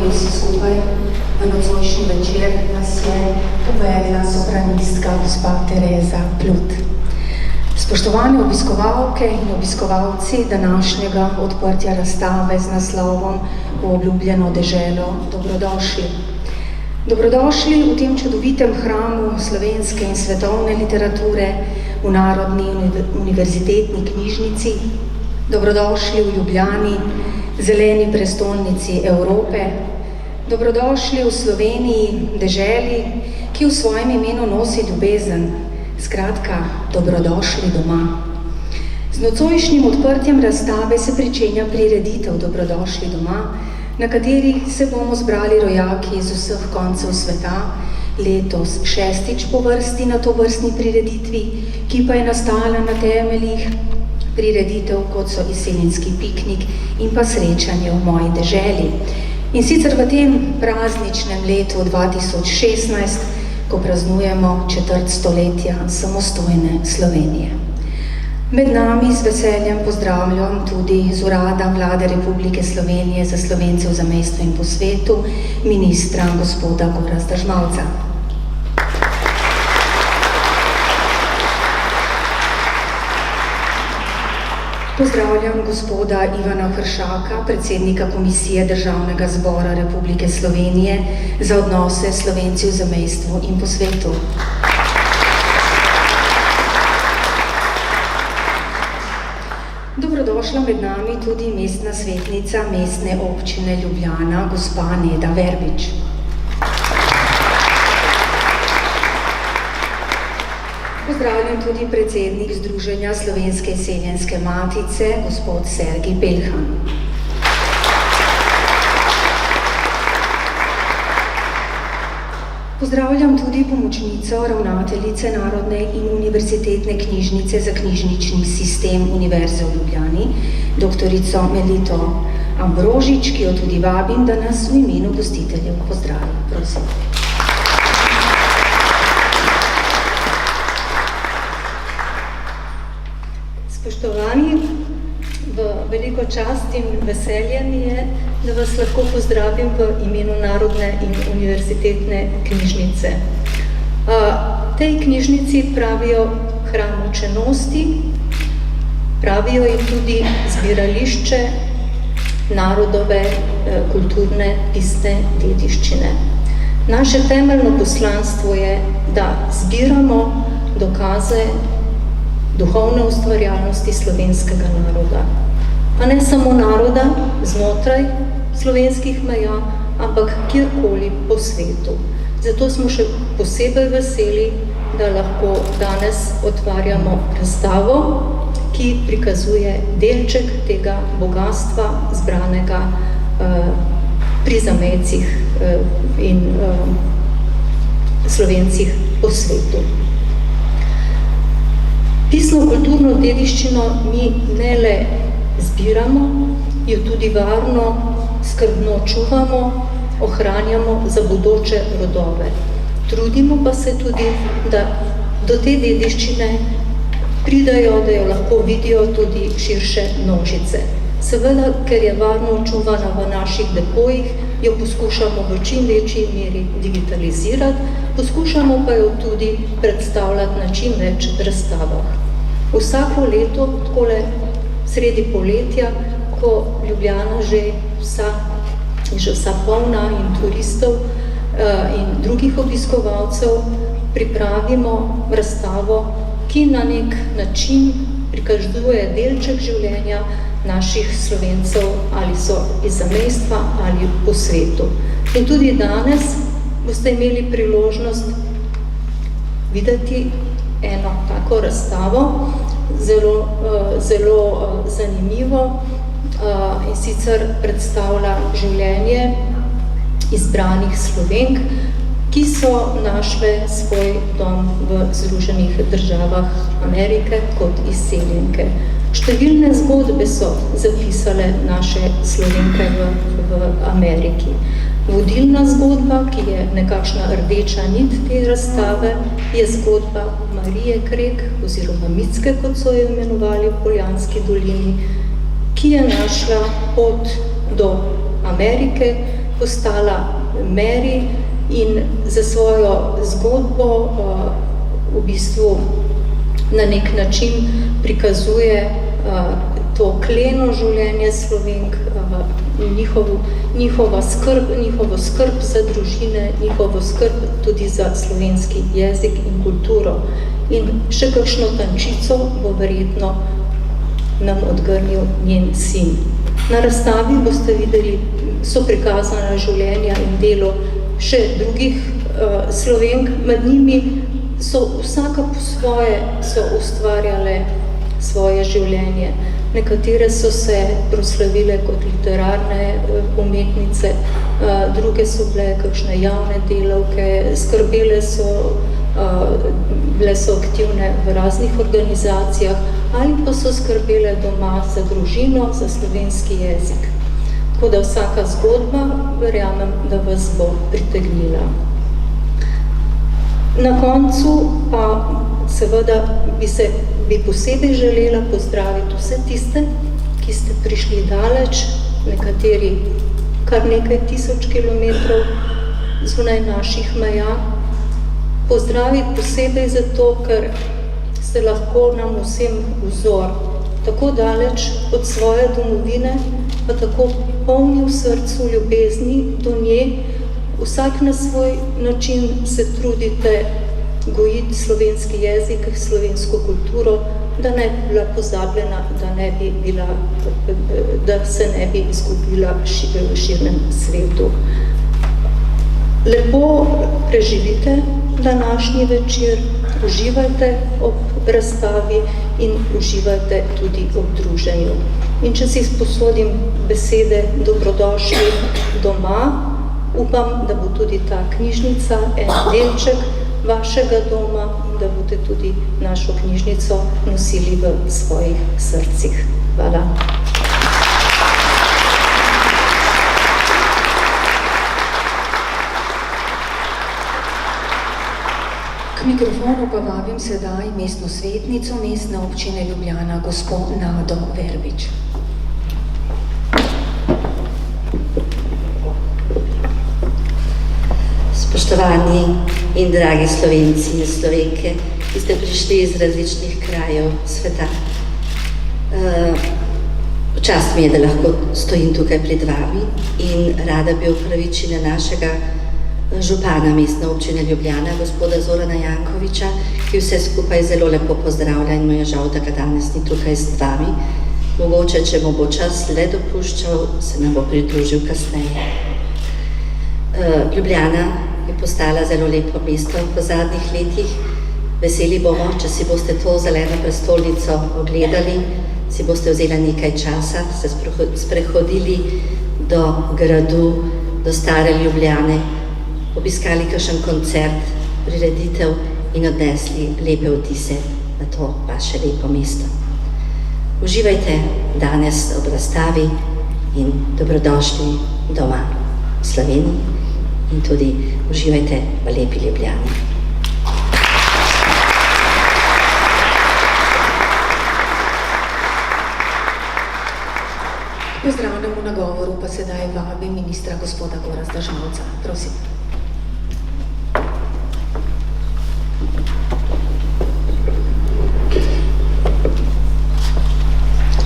pozdravljeni vsi skupaj. Na nocojšnji večer nas je uvedla sopranistka gospa Tereza Plut. Spoštovane obiskovalke in obiskovalci današnjega odprtja razstave z naslovom V obljubljeno deželo, dobrodošli. Dobrodošli v tem čudovitem hramu slovenske in svetovne literature v Narodni univerzitetni knjižnici. Dobrodošli v Ljubljani, zeleni prestolnici Evrope. Dobrodošli v Sloveniji, deželi, ki v svojem imenu nosi ljubezen. Skratka, dobrodošli doma. Z nocojšnjim odprtjem razstave se pričenja prireditev Dobrodošli doma, na kateri se bomo zbrali rojaki iz vseh koncev sveta, letos šestič po vrsti na tovrstni prireditvi, ki pa je nastala na temeljih prireditev, kot so izseljenski piknik in pa srečanje v moji deželi. In sicer v tem prazničnem letu 2016, ko praznujemo četrt stoletja samostojne Slovenije. Med nami z veseljem pozdravljam tudi z Urada Vlade Republike Slovenije za Slovence v zamejstvu in po svetu, ministra gospoda Gorazda Žmalca. Pozdravljam gospoda Ivana Hršaka, predsednika Komisije Državnega zbora Republike Slovenije za odnose s Slovenci v zamejstvu in po svetu. Dobrodošla med nami tudi mestna svetnica mestne občine Ljubljana, gospa Neda Verbič. Pozdravljam tudi predsednik Združenja Slovenske izseljenske matice, gospod Sergij Belhan. Pozdravljam tudi pomočnico ravnateljice Narodne in univerzitetne knjižnice za knjižnični sistem Univerze v Ljubljani, doktorico Melito Ambrožič, ki jo tudi vabim, da nas v imenu gostiteljev pozdravi. Prosim. Spoštovani, veliko čast in veselje mi je, da vas lahko pozdravim v imenu Narodne in univerzitetne knjižnice. Tej knjižnici pravijo hram učenosti, pravijo ji tudi zbirališče narodove kulturne pisne dediščine. Naše temeljno poslanstvo je, da zbiramo dokaze duhovne ustvarjalnosti slovenskega naroda. Pa ne samo naroda znotraj slovenskih meja, ampak kjerkoli po svetu. Zato smo še posebej veseli, da lahko danes otvarjamo razstavo, ki prikazuje delček tega bogatstva zbranega pri zamejcih in Slovencih po svetu. Pisno-kulturno dediščino mi ne le zbiramo, jo tudi varno, skrbno čuvamo, ohranjamo za bodoče rodove. Trudimo pa se tudi, da do te dediščine pridajo, da jo lahko vidijo tudi širše množice. Seveda, ker je varno čuvana v naših depojih, jo poskušamo v čim večji meri digitalizirati, poskušamo pa jo tudi predstavljati na čim več razstavah. Vsako leto, takole sredi poletja, ko Ljubljana že vsa polna in turistov in drugih obiskovalcev, pripravimo razstavo, ki na nek način prikazuje delček življenja naših Slovencev, ali so iz zamejstva ali po svetu. In tudi danes boste imeli priložnost videti eno tako razstavo, zelo zanimivo, in sicer predstavlja življenje izbranih Slovenk, ki so našle svoj dom v Združenih državah Amerike kot izseljenke. Številne zgodbe so zapisale naše Slovenke v Ameriki. Vodilna zgodba, ki je nekakšna rdeča nit te razstave, je zgodba Marije Krek, oziroma Micke, kot so jo imenovali v Poljanski dolini, ki je našla pot do Amerike postala Mary in za svojo zgodbo v bistvu na nek način prikazuje to kleno življenje Slovenk, njihovo skrb za družine, njihovo skrb tudi za slovenski jezik in kulturo. In še kakšno tančico bo verjetno nam odgrnil njen sin. Na razstavi boste videli, so prikazana življenja in delo še drugih Slovenk, med njimi so vsaka po svoje so ustvarjale svoje življenje. Nekatere so se proslavile kot literarne umetnice, druge so bile kakšne javne delavke, skrbele so, bile so aktivne v raznih organizacijah ali pa so skrbele doma za družino, za slovenski jezik. Tako da vsaka zgodba, verjamem, da vas bo pritegnila. Na koncu pa seveda bi posebej želela pozdraviti vse tiste, ki ste prišli daleč, nekateri kar nekaj tisoč kilometrov zunaj naših meja. Pozdraviti posebej zato, ker ste lahko nam vsem vzor, tako daleč od svoje domovine, pa tako polni v srcu ljubezni do nje, vsak na svoj način se trudite gojiti slovenski jezik, slovensko kulturo, da ne bi bila pozabljena, da se ne bi izgubila v širnem svetu. Lepo preživite današnji večer, uživajte ob razstavi in uživajte tudi ob druženju. In če si sposodim besede dobrodošli doma, upam, da bo tudi ta knjižnica en delček vašega doma in da boste tudi našo knjižnico nosili v svojih srcih. Hvala. K mikrofonu pa vabim sedaj mestno svetnico Mestne občine Ljubljana, gospo Nado Verbič. Spoštovani in dragi Slovenci in Slovenke, ki ste prišli iz različnih krajev sveta. Čast mi je, da lahko stojim tukaj pred vami in rada bi opravičila našega župana Mestne občine Ljubljana, gospoda Zorana Jankoviča, ki vse skupaj zelo lepo pozdravlja in mu je žal, da ga danes ni tukaj z vami. Mogoče, če mu bo čas le dopuščal, se nam bo pridružil kasneje. Ljubljana je postala zelo lepo mesto po zadnjih letih. Veseli bomo, če si boste to zeleno prestolnico ogledali, si boste vzeli nekaj časa, se sprehodili do gradu, do stare Ljubljane, obiskali kakšen koncert, prireditev in odnesli lepe vtise na to vaše lepo mesto. Uživajte danes ob razstavi in dobrodošli doma v Sloveniji in tudi uživajte v lepi Ljubljani. Pozdravljamo na govoru, pa sedaj vabim ministra gospoda Gorazda Žalca. Prosim.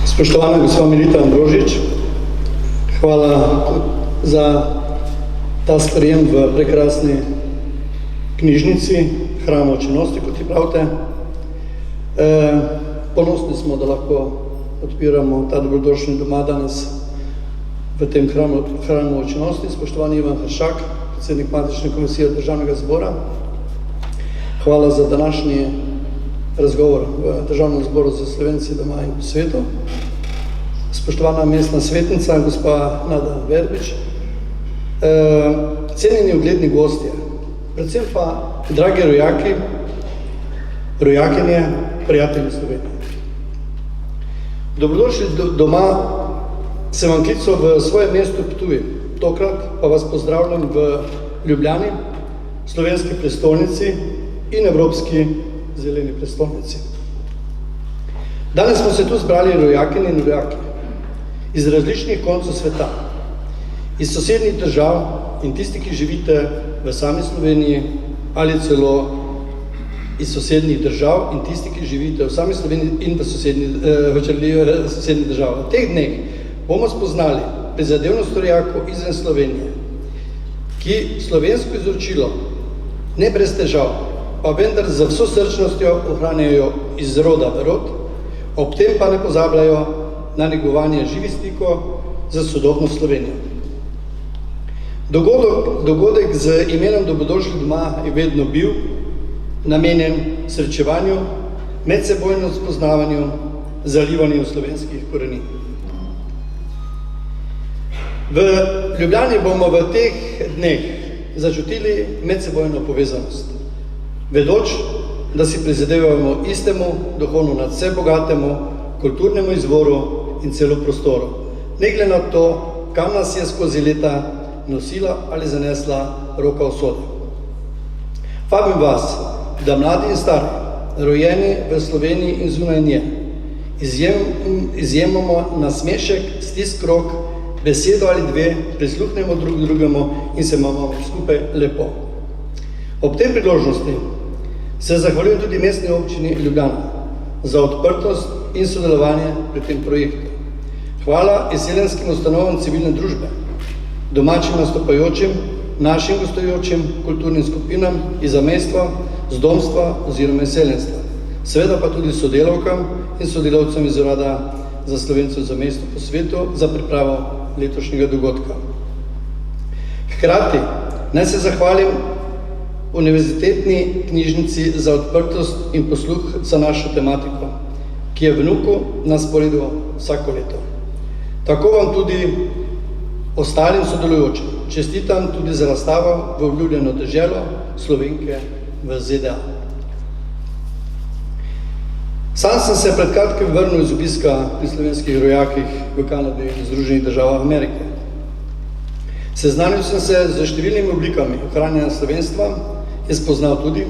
Spoštovana gospa Melita Ambrožič, hvala za ta sprejem v prekrasni knjižnici Hrama očenosti, kot ji pravite. Ponosni smo, da lahko odpiramo ta dobrodošli doma danes v tem hramu očenosti. Spoštovani Ivan Hršak, predsednik matične komisije Državnega zbora, hvala za današnji razgovor v Državnem zboru za Slovenci doma in po svetu. Spoštovana mestna svetnica, gospa Nada Verbič, cenjeni ugledni gostje, predvsem pa dragi rojaki, rojakinje, prijatelji Slovenije. Dobrodošli doma, sem vam klical v svojem mestu Ptuj, tokrat pa vas pozdravljam v Ljubljani, slovenski prestolnici in evropski zeleni prestolnici. Danes smo se tu zbrali rojakinje in rojaki iz različnih koncev sveta iz sosednjih držav in tisti, ki živite v sami Sloveniji ali celo iz sosednjih držav in tisti, ki živite v sami Sloveniji in v sosednjih držav. V teh dneh bomo spoznali prizadevnost rojakov izven Slovenije, ki slovensko izročilo ne brez težav, pa vendar z vso srčnostjo ohranjajo iz roda v rod, ob tem pa ne pozabljajo na negovanje živih stikov za sodobno Slovenijo. Dogodek z imenom Dobrodošli doma je vedno bil namenjen srečevanju, medsebojno spoznavanju, zalivanju slovenskih korenin. V Ljubljani bomo v teh dneh začutili medsebojno povezanost, vedoč, da si prizadevamo istemu, duhovno nadvse bogatemu, kulturnemu izvoru in celo prostoru, ne glede na to, kam nas je skozi leta nosila ali zanesla roka usode. Vabim vas, da mladi in stari, rojeni v Sloveniji in zunaj nje, izjemamo nasmešek, stisk rok, besedo ali dve, prisluhnemo drug drugemu in se imamo skupaj lepo. Ob tej priložnosti se zahvaljujem tudi mestni občini Ljubljana za odprtost in sodelovanje pri tem projektu. Hvala izseljenskim ustanovam civilne družbe, domačim nastopajočim, našim gostujočim kulturnim skupinam iz zamejstva, zdomstva oziroma izseljenstva. Seveda pa tudi sodelavkam in sodelavcem iz Urada za Slovence v zamejstvu po svetu za pripravo letošnjega dogodka. Hkrati naj se zahvalim Univerzitetni knjižnici za odprtost in posluh za našo tematiko, ki je vnuku na sporedu vsako leto. Tako vam tudi ostalim sodelujočim čestitam tudi za razstavo v obljubljeno deželo Slovenke v ZDA. Sam sem se pred kratkim vrnil iz obiska pri slovenskih rojakih v Kanadi in Združenih državah Amerike. Seznanil sem se z številnimi oblikami ohranjanja slovenstva in spoznal tudi,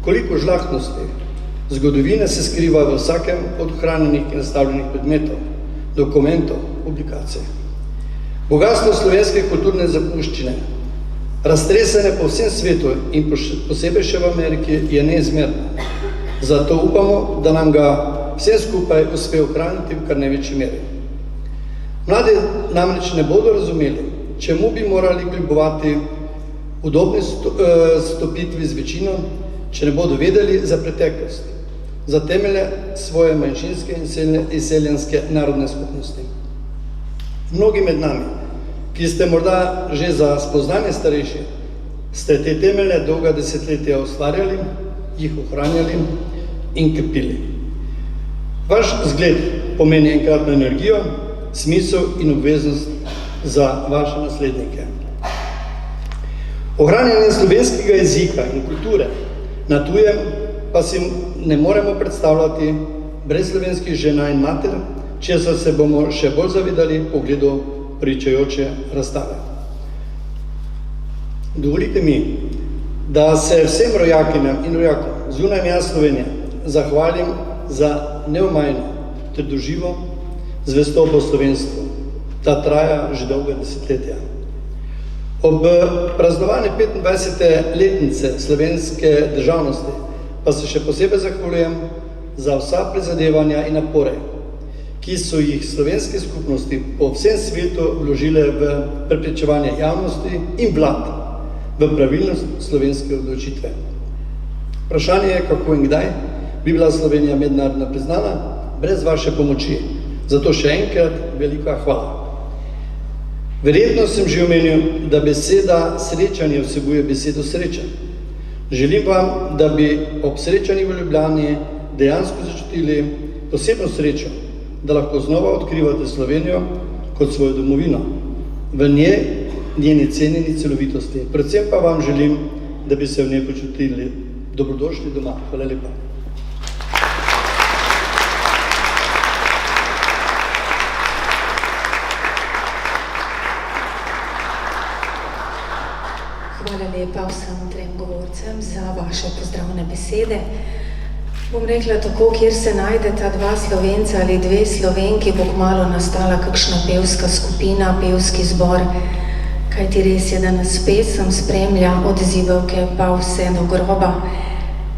koliko žlahtnosti zgodovine se skriva v vsakem od ohranjenih in nastavljenih predmetov, dokumentov, publikacij. Bogatstvo slovenske kulturne zapuščine, raztresene po vsem svetu in posebej še v Ameriki, je neizmerno. Zato upamo, da nam ga vsem skupaj uspe ohraniti v kar največji meri. Mladi namreč ne bodo razumeli, čemu bi morali kljubovati udobni stopitvi z večino, če ne bodo vedeli za preteklost, za temelje svoje manjšinske in izseljenske narodne skupnosti. Mnogi med nami, ki ste morda že za spoznanje starejši, ste te temelje dolga desetletja ustvarjali, jih ohranjali in krepili. Vaš zgled pomeni enkratno energijo, smisel in obveznost za vaše naslednike. Ohranjanje slovenskega jezika in kulture na tujem pa si ne moremo predstavljati brez slovenskih žena in mater, česar se bomo še bolj zavedali po ogledu pričajoče razstave. Dovolite mi, da se vsem rojakinjam in rojakom zunaj meja Slovenije zahvalim za neomajno, trdoživo zvestobo slovenstvu. Ta traja že dolga desetletja. Ob praznovanju 25. letnice slovenske državnosti pa se še posebej zahvaljujem za vsa prizadevanja in napore, ki so jih slovenske skupnosti po vsem svetu vložile v prepričevanje javnosti in vlad v pravilnost slovenske odločitve. Vprašanje je, kako in kdaj bi bila Slovenija mednarodno priznana brez vaše pomoči. Zato še enkrat velika hvala. Verjetno sem že omenil, da beseda srečanje vsebuje besedo sreča. Želim vam, da bi ob srečanju v Ljubljani dejansko začutili posebno srečo, da lahko znova odkrivate Slovenijo kot svojo domovino, v njeni cenjeni celovitosti. Predvsem pa vam želim, da bi se v njej počutili dobrodošli doma. Hvala lepa. Hvala lepa vsem trem govorcem za vaše pozdravne besede. Bom rekla tako, kjer se najdeta dva Slovenca ali dve Slovenki, bo kmalu nastala kakšna pevska skupina, pevski zbor. kajti res je, da nas pesem spremlja od zibelke pa vse do groba.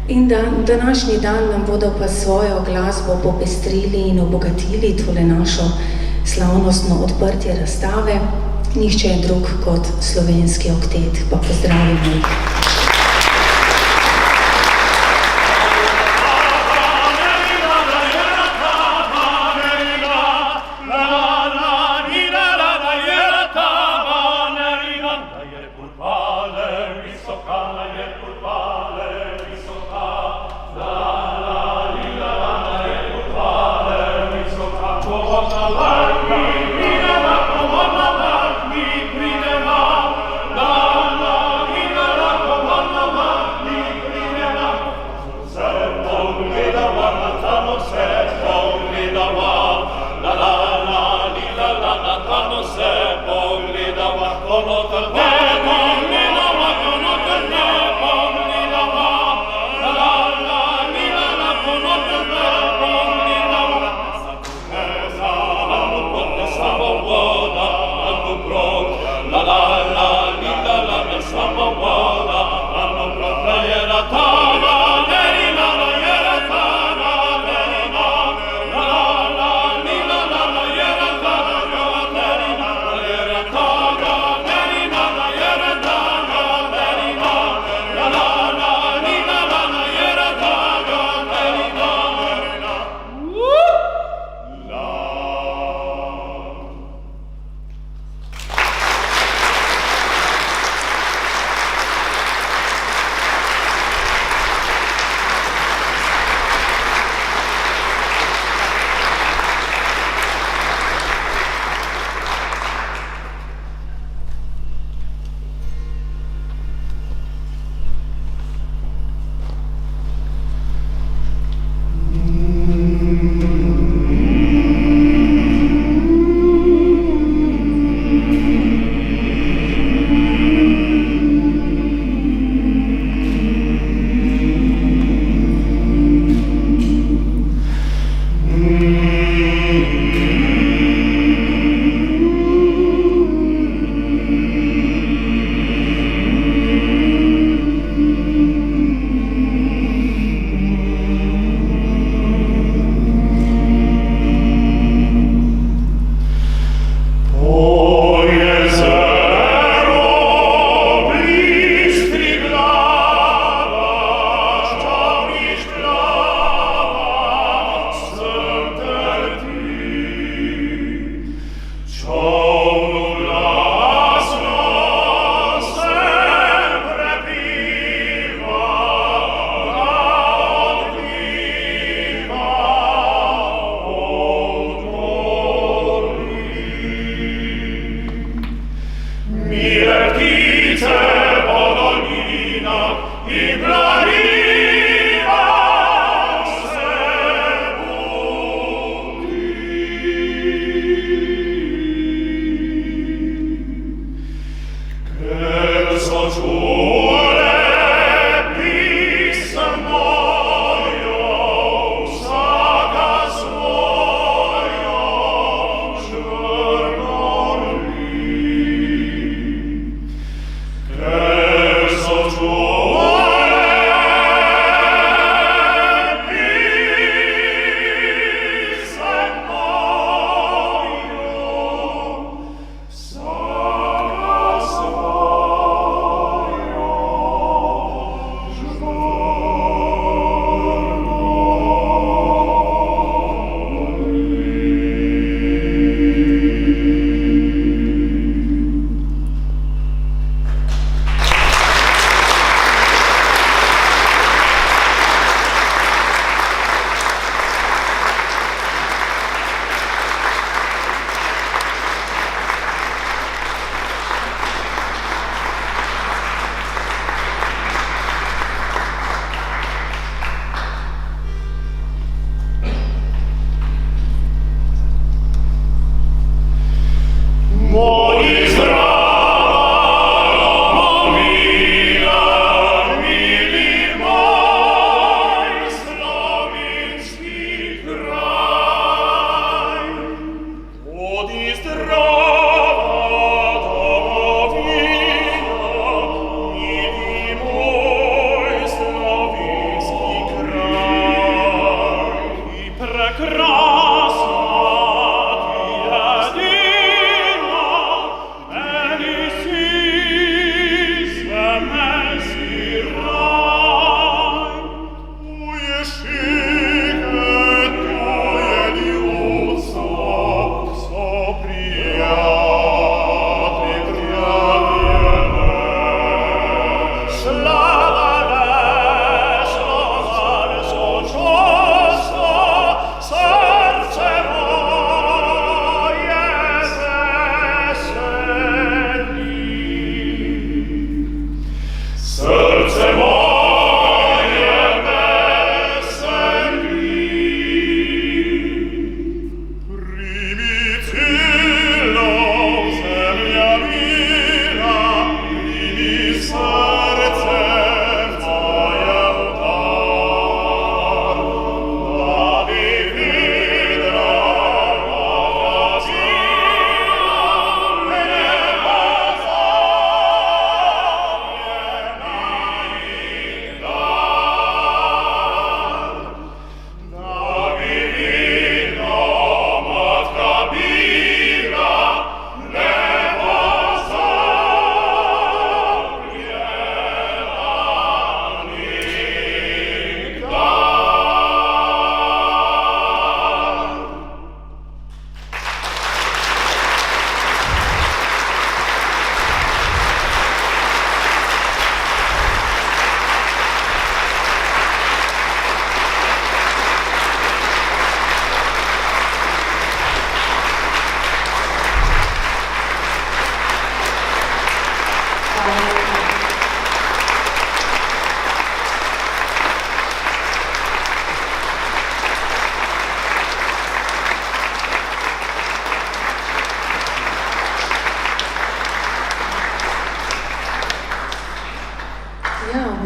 In da današnji dan nam bodo pa svojo glasbo popestrili in obogatili tole našo slavnostno odprtje razstave. Nihče drug kot slovenski oktet, pa pozdravimo jih.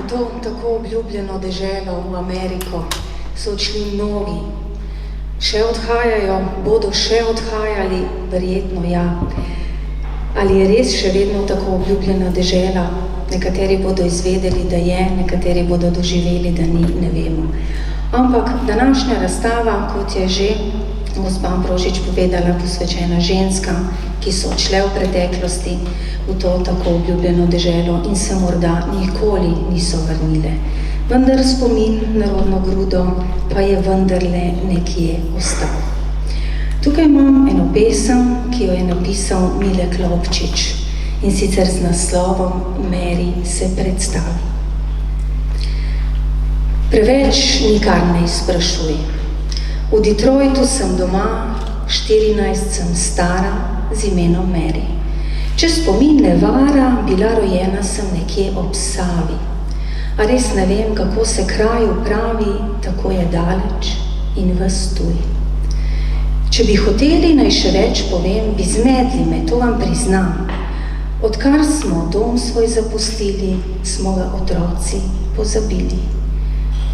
to tako obljubljeno deželo v Ameriko so odšli mnogi. Še odhajajo, bodo še odhajali, verjetno ja. Ali je res še vedno tako obljubljena dežela? Nekateri bodo izvedeli, da je, nekateri bodo doživeli, da ni, ne vemo. Ampak današnja razstava, kot je že gospa Ambrožič povedala, posvečena ženskam, ki so odšle v preteklosti v to tako obljubljeno deželo in se morda nikoli niso vrnile. Vendar spomin na rodno grudo pa je vendarle nekje ostal. Tukaj imam eno pesem, ki jo je napisal Mile Klopčič in sicer z naslovom Meri se predstavi. Preveč nikar ne izprašuj. V Detroitu sem doma, 14 sem stara, z imenom Meri. Če spomin ne vara, bila rojena sem nekje ob Savi. A res ne vem, kako se kraju pravi, tako je daleč in ves tuj. Če bi hoteli, naj še več povem, bi zmedli me, to vam priznam. Odkar smo dom svoj zapustili, smo ga otroci pozabili.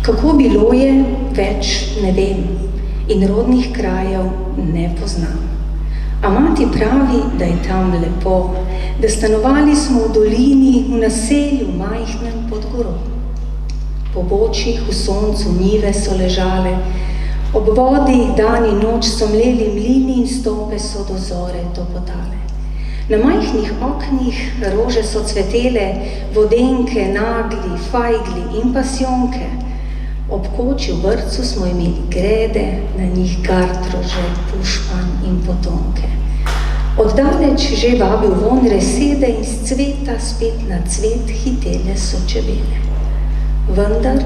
Kako bilo je, več ne vem in rodnih krajev ne poznam. A mati pravi, da je tam lepo, da stanovali smo v dolini, v naselju majhnem pod goro. Po bočih v soncu njive so ležale, ob vodi dan in noč so mleli mlini in stope so do zore topotale. Na majhnih oknih rože so cvetele, vodenke, nagli, fajgli in pasjonke. Ob koči v vrtcu smo imeli grede, na njih gartrože, pušpan in potonke. Oddaleč že vabil von resede in z cveta spet na cvet hitele so čebele. Vendar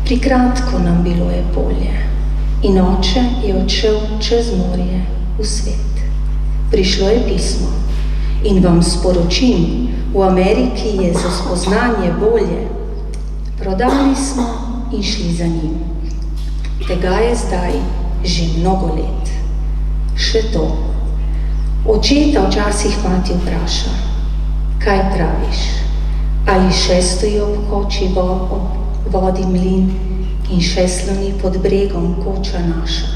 prikratko nam bilo je polje in oče je odšel čez morje v svet. Prišlo je pismo in vam sporočim, v Ameriki je za spoznanje bolje. Prodali smo in šli za njim. Tega je zdaj že mnogo let. Še to. Očeta včasih mati vpraša, kaj praviš? Ali še stoji ob koči vodi mlin in še sloni pod bregom koča naša?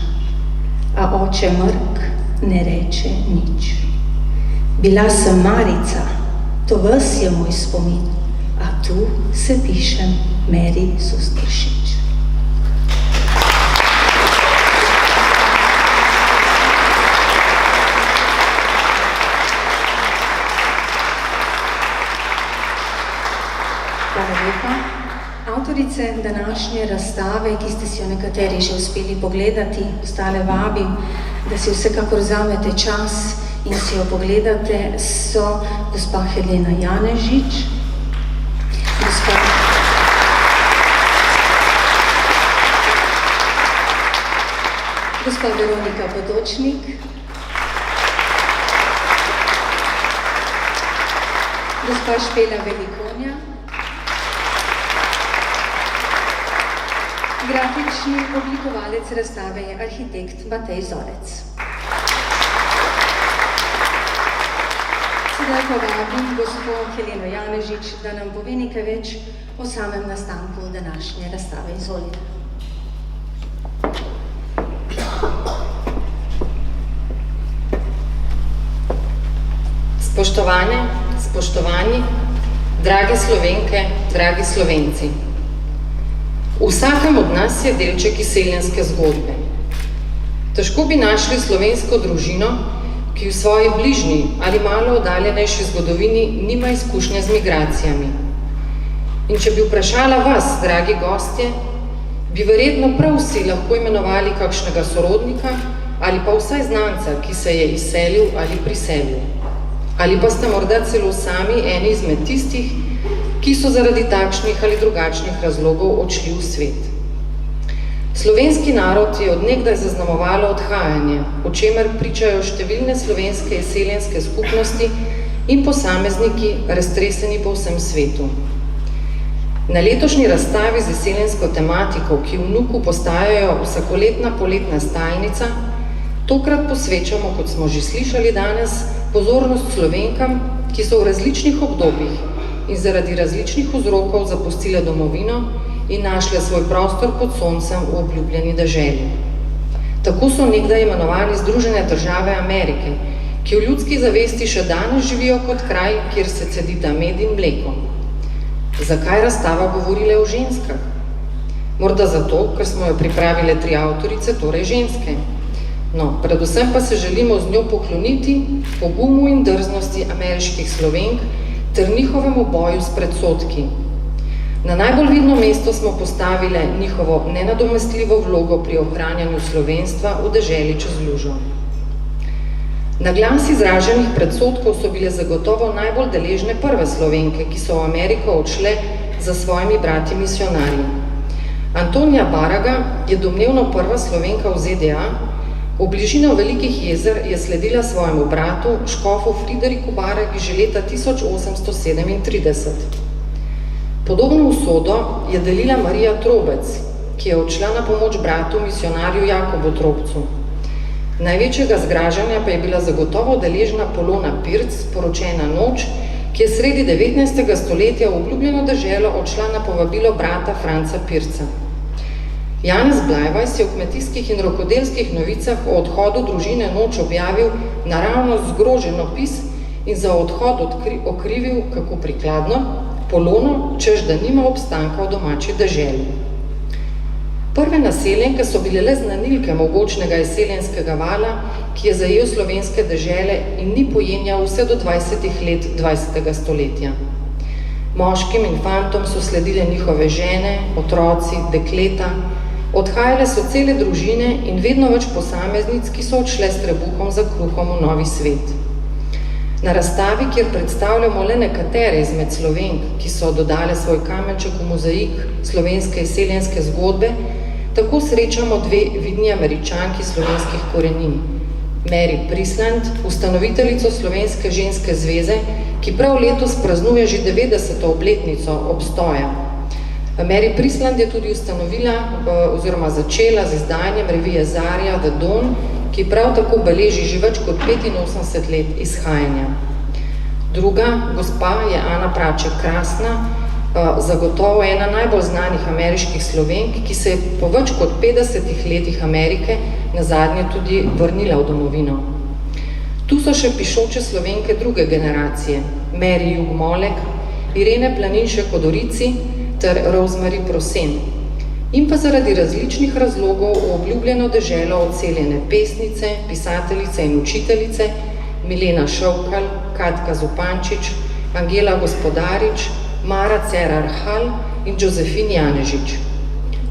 A oče mrk ne reče nič. Bila sem Marica, to ves je moj spomin, a tu se pišem Meri Sustršič. Hvala lepa. Avtorice današnje razstave, ki ste si jo nekateri že uspeli pogledati, ostale vabim, da si vsekakor vzamete čas in si jo pogledate, so gospa Helena Janežič, gospa Veronika Potočnik, gospa Špela Velikonja, grafični oblikovalec razstave je arhitekt Matej Zorec. Sedaj pa vabim gospo Heleno Janežič, da nam pove nekaj več o samem nastanku današnje razstave. Izvolite. Spoštovane, spoštovani, drage Slovenke, dragi Slovenci. V vsakem od nas je delček izseljenske zgodbe. Težko bi našli slovensko družino, ki v svoji bližnji ali malo oddaljenejši zgodovini nima izkušnje z migracijami. In če bi vprašala vas, dragi gostje, bi verjetno prav vsi lahko imenovali kakšnega sorodnika ali pa vsaj znanca, ki se je izselil ali priselil. Ali pa ste morda celo sami eni izmed tistih, ki so zaradi takšnih ali drugačnih razlogov odšli v svet. Slovenski narod je od nekdaj zaznamovalo odhajanje, o čemer pričajo številne slovenske izseljenske skupnosti in posamezniki raztreseni po vsem svetu. Na letošnji razstavi z izseljensko tematiko, ki vnuku postajajo vsakoletna poletna stalnica, tokrat posvečamo, kot smo že slišali danes, pozornost Slovenkam, ki so v različnih obdobjih in zaradi različnih vzrokov zapustile domovino in našle svoj prostor pod soncem v obljubljeni deželi. Tako so nekdaj imenovali Združene države Amerike, ki v ljudski zavesti še danes živijo kot kraj, kjer se cedita med in mleko. Zakaj razstava govorile o ženskah? Morda zato, ker smo jo pripravile 3 avtorice, torej ženske. No, predvsem pa se želimo z njo pokloniti pogumu in drznosti ameriških Slovenk ter njihovemu boju s predsodki. Na najbolj vidno mesto smo postavile njihovo nenadomestljivo vlogo pri ohranjanju slovenstva v deželi čez lužo. Na glas izraženih predsodkov so bile zagotovo najbolj deležne prve Slovenke, ki so v Ameriko odšle za svojimi brati misionarji. Antonija Baraga je domnevno prva Slovenka v ZDA. V bližino Velikih jezer je sledila svojemu bratu, škofu Frideriku Baragi, že leta 1837. Podobno usodo je delila Marija Trobec, ki je odšla na pomoč bratu misionarju Jakobu Trobcu. Največjega zgražanja pa je bila zagotovo deležna Polona Pirc, poročena Noč, ki je sredi 19. stoletja v obljubljeno deželo odšla na povabilo brata Franca Pirca. Janez Blajvajs je v kmetijskih in rokodelskih novicah o odhodu družine Noč objavil naravnost zgrožen opis in za odhod okrivil, kako prikladno, Polono, češ da nima obstanka v domači deželi. Prve naseljenke so bile le znanilke mogočnega izseljenskega vala, ki je zajel slovenske dežele in ni pojenjal vse do 20 let 20. stoletja. Moškim in fantom so sledile njihove žene, otroci, dekleta, odhajale so cele družine in vedno več posameznic, ki so odšle s trebuhom za kruhom v novi svet. Na razstavi, kjer predstavljamo le nekatere izmed Slovenk, ki so dodale svoj kamenček v mozaik slovenske izseljenske zgodbe, tako srečamo 2 vidni Američanki slovenskih korenin. Mary Prisland, ustanoviteljico Slovenske ženske zveze, ki prav letos praznuje že 90. obletnico obstoja. Mary Prisland je tudi ustanovila oziroma začela z izdajanjem revije Zarja The Dawn, ki prav tako beleži že več kot 85 let izhajanja. Druga gospa je Ana Praček Krasna, zagotovo ena najbolj znanih ameriških Slovenk, ki se je po več kot 50 letih Amerike nazadnje tudi vrnila v domovino. Tu so še pišoče Slovenke druge generacije, Mary Jug Molek, Irene Planinšek Odorici ter Rosemary Prosen. In pa zaradi različnih razlogov v obljubljeno deželo odseljene pesnice, pisateljice in učiteljice Milena Šovkal, Katka Zupančič, Angela Gospodarič, Mara Cerar Hal in Jozefin Janežič.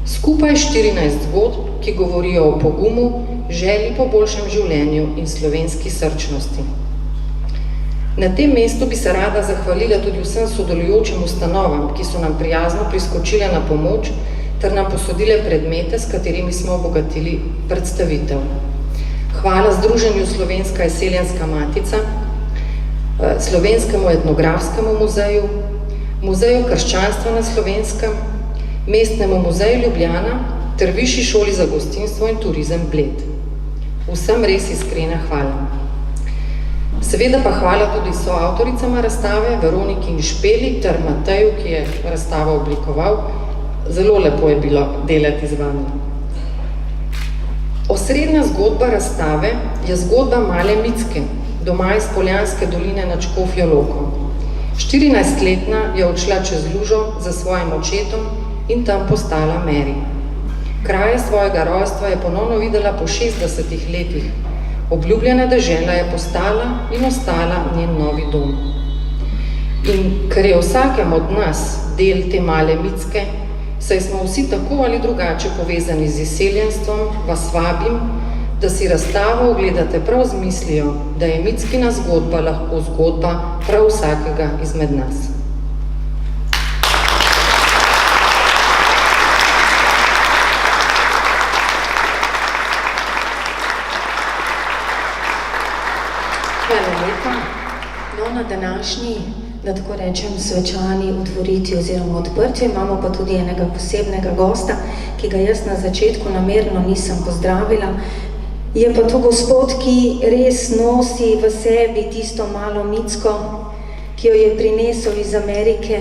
Skupaj 14 zgodb, ki govorijo o pogumu, želji po boljšem življenju in slovenski srčnosti. Na tem mestu bi se rada zahvalila tudi vsem sodelujočim ustanovam, ki so nam prijazno priskočile na pomoč ter nam posodile predmete, s katerimi smo obogatili predstavitev. Hvala Združenju Slovenska izseljenska matica, Slovenskemu etnografskemu muzeju, Muzeju krščanstva na Slovenskem, Mestnemu muzeju Ljubljana ter Višji šoli za gostinstvo in turizem Bled. Vsem res iskrena hvala. Seveda pa hvala tudi soavtoricama razstave, Veroniki in Špeli ter Mateju, ki je razstavo oblikoval. Zelo lepo je bilo delati z vami. Osrednja zgodba razstave je zgodba Male Micke, doma iz Poljanske doline nad Škofjo Loko. 14-letna je odšla čez lužo za svojim očetom in tam postala Mary. Kraje svojega rojstva je ponovno videla po 60 letih. Obljubljena dežela je postala in ostala njen novi dom. In ker je vsakem od nas del te Male Micke, saj smo vsi tako ali drugače povezani z izseljenstvom, vas vabim, da si razstavo ogledate prav z mislijo, da je Mickina zgodba lahko zgodba prav vsakega izmed nas. Hvala lepa. No, na današnji, da tako rečem, svečani otvoriti oziroma odprti, imamo pa tudi enega posebnega gosta, ki ga jaz na začetku namerno nisem pozdravila. Je pa to gospod, ki res nosi v sebi tisto malo Micko, ki jo je prinesel iz Amerike.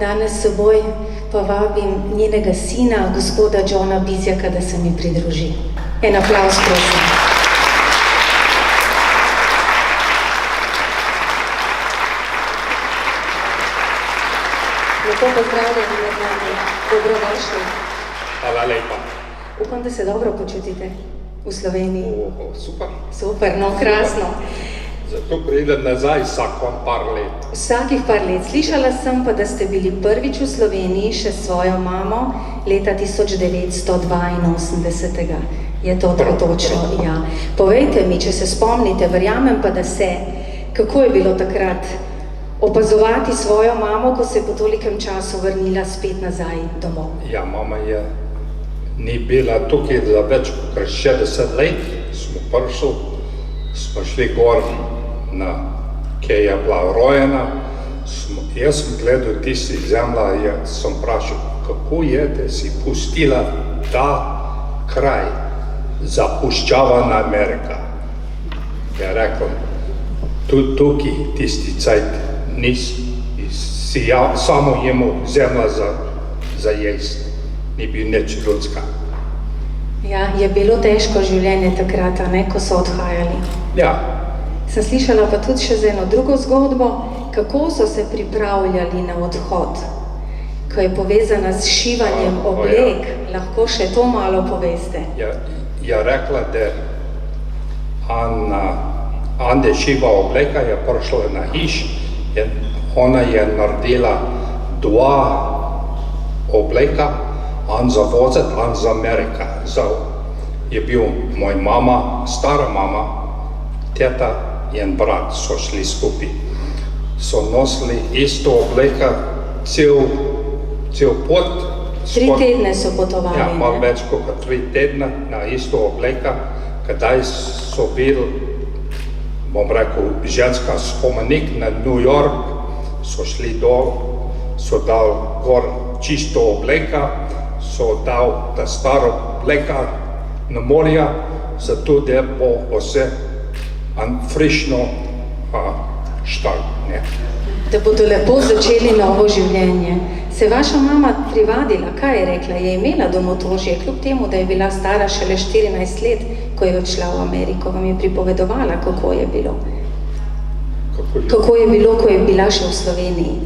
Danes s seboj pa vabim njenega sina, gospoda Johna Bizjaka, da se mi pridruži. En aplavz, prosim. Lepo pozdravljeni med nami. Dobrodošli. Hvala lepa. Upam, da se dobro počutite v Sloveniji. Super. Super, no, krasno. Zato pridem nazaj vsako par let. Vsakih par let. Slišala sem pa, da ste bili prvič v Sloveniji še s svojo mamo leta 1982. Je to tako točno? Ja. Povejte mi, če se spomnite, verjamem pa, da se, kako je bilo takrat opazovati svojo mamo, ko se je po tolikem času vrnila spet nazaj domov? Ja, mama ni bila tukaj za več kot 60 let. Smo prišli, smo šli gor kjer je bila rojena. Jaz sem gledal tisti zemlja, sem vprašal, kako je, da si pustila ta kraj, zapuščavana Amerika. Je rekel, tudi tukaj tisti cajt si samo imel zemlja za jesti, ni bil nič ljudska. Ja, je bilo težko življenje takrat, ne, ko so odhajali. Ja. Sem slišala pa tudi še za eno drugo zgodbo, kako so se pripravljali na odhod, ko je povezana s šivanjem oblek. Lahko še to malo poveste? Je rekla, da Ande šiva obleka je prišla na hiš in ona je naredila 2 obleka, en za voziti, en za Amerika. Je bil moj mama, stara mama, teta in brat so šli skupaj. So nosili isto obleka cel pot. 3 tedne so potovali. Ja, malo več kot 3 tedne na isto obleka. Kadaj so videli, bom rekel, ženska spomenik na New York, so šli dol, so dal gor čisto obleka, so dal ta staro obleka na morja, zato da bo vse frišno štal. Da bodo lepo začeli novo življenje. Se je vaša mama privadila, kaj je rekla? Je imela domotožje, kljub temu, da je bila stara šele 14 let, ko je odšla v Ameriko, vam je pripovedovala, kako je bilo? Kako je bilo, ko je bila še v Sloveniji?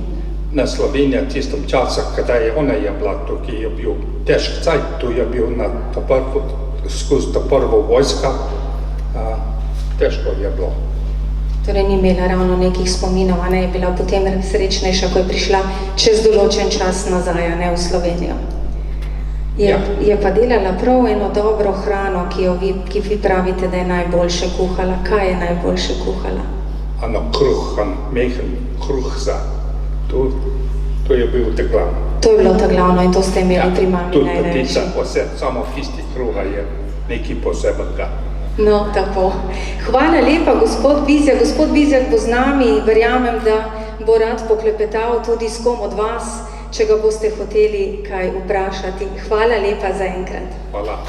Na Sloveniji tistem času, kadaj ona je bila tukaj, je bil težk cajt, tu je bil skozi ta prvo vojska, težko je bilo. Torej ni imela ravno nekih spominov, a ne je bila potem srečnejša, ko je prišla čez določen čas nazaj, a ne v Slovenijo. Je pa delala prav eno dobro hrano, ki vi pravite, da je najboljše kuhala. Kaj je najboljše kuhala? Kruh, mehen kruh za. To je bil ta glavno. To je bilo ta glavno in to ste imeli pri mami najrečji. Tudi potica, samo tisti kruha je nekaj posebnega. No, tako. Hvala lepa, gospod Bizjak. Gospod Bizjak bo z nami, verjamem, da bo rad poklepetal tudi s kom od vas, če ga boste hoteli kaj vprašati. Hvala lepa za enkrat. Hvala.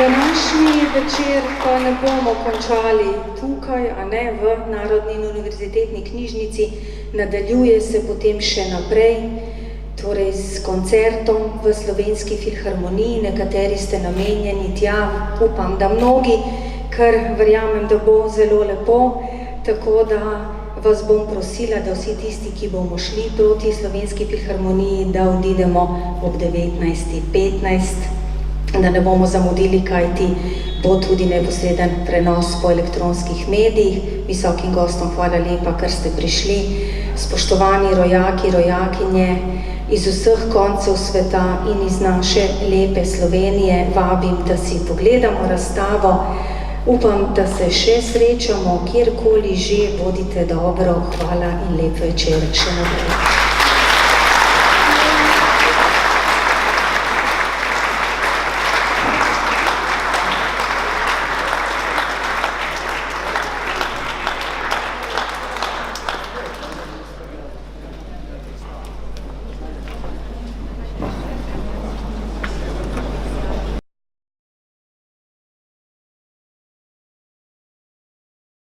Današnji večer pa ne bomo končali tukaj, a ne v Narodni in univerzitetni knjižnici. Nadaljuje se potem še naprej, torej s koncertom v Slovenski filharmoniji. Nekateri ste namenjeni tja, upam, da mnogi, kar verjamem, da bo zelo lepo. Tako da vas bom prosila, da vsi tisti, ki bomo šli proti Slovenski filharmoniji, da odidemo ob 19:15. Da ne bomo zamudili, kajti bo tudi neposreden prenos po elektronskih medijih. Visokim gostom hvala lepa, ker ste prišli. Spoštovani rojaki, rojakinje iz vseh koncev sveta in iz naše lepe Slovenije, vabim, da si pogledamo razstavo. Upam, da se še srečamo, kjerkoli že, bodite dobro, hvala in lep večer še naprej.